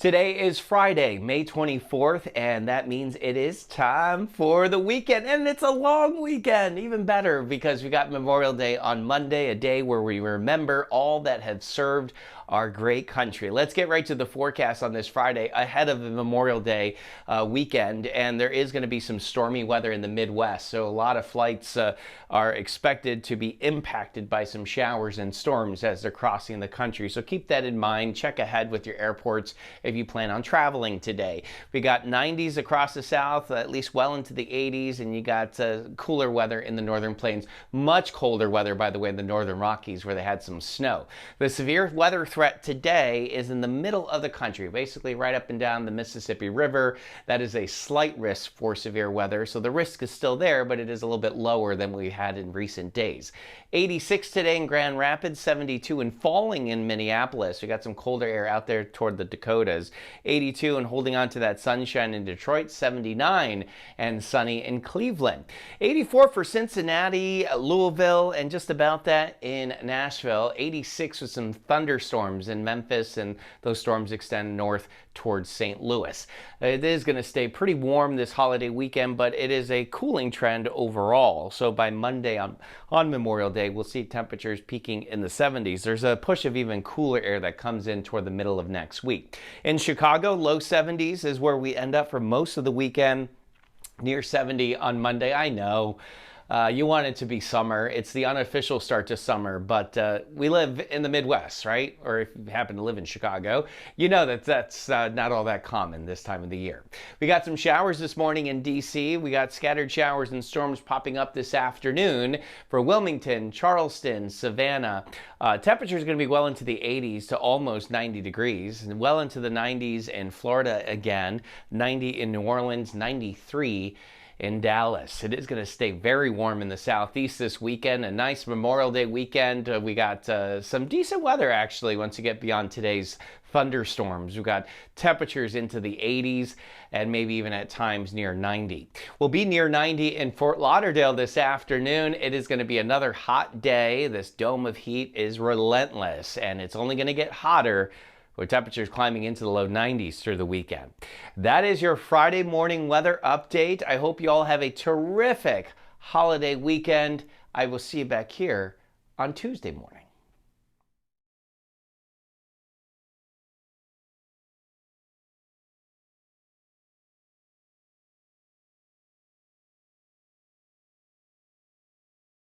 Today is Friday, May 24th, and that means it is time for the weekend. And it's a long weekend, even better, because we got Memorial Day on Monday, a day where we remember all that have served our great country. Let's get right to the forecast on this Friday ahead of the Memorial Day weekend. And there is going to be some stormy weather in the Midwest. So a lot of flights are expected to be impacted by some showers and storms as they're crossing the country. So keep that in mind. Check ahead with your airports if you plan on traveling today. We got 90s across the south, at least well into the 80s, and you got cooler weather in the northern plains. Much colder weather, by the way, in the northern Rockies where they had some snow. The severe weather threat today is in the middle of the country, basically right up and down the Mississippi River. That is a slight risk for severe weather, so the risk is still there, but it is a little bit lower than we had in recent days. 86 today in Grand Rapids, 72 and falling in Minneapolis. We got some colder air out there toward the Dakotas. 82 and holding on to that sunshine in Detroit. 79 and sunny in Cleveland. 84 for Cincinnati, Louisville, and just about that in Nashville. 86 with some thunderstorms in Memphis, and those storms extend north towards St. Louis. It is going to stay pretty warm this holiday weekend, but it is a cooling trend overall. So by Monday on Memorial Day, we'll see temperatures peaking in the 70s. There's a push of even cooler air that comes in toward the middle of next week. In Chicago, low 70s is where we end up for most of the weekend. Near 70 on Monday. I know. You want it to be summer. It's the unofficial start to summer, but we live in the Midwest, right? Or if you happen to live in Chicago, you know that's not all that common this time of the year. We got some showers this morning in D.C. We got scattered showers and storms popping up this afternoon for Wilmington, Charleston, Savannah. Temperature is going to be well into the 80s to almost 90 degrees, and well into the 90s in Florida again, 90 in New Orleans, 93 in Dallas. It is going to stay very warm in the southeast this weekend. A nice Memorial Day weekend. We got some decent weather actually once you get beyond today's thunderstorms. We've got temperatures into the 80s and maybe even at times near 90. We'll be near 90 in Fort Lauderdale this afternoon. It is going to be another hot day. This dome of heat is relentless, and it's only going to get hotter with temperatures climbing into the low 90s through the weekend. That is your Friday morning weather update. I hope you all have a terrific holiday weekend. I will see you back here on Tuesday morning.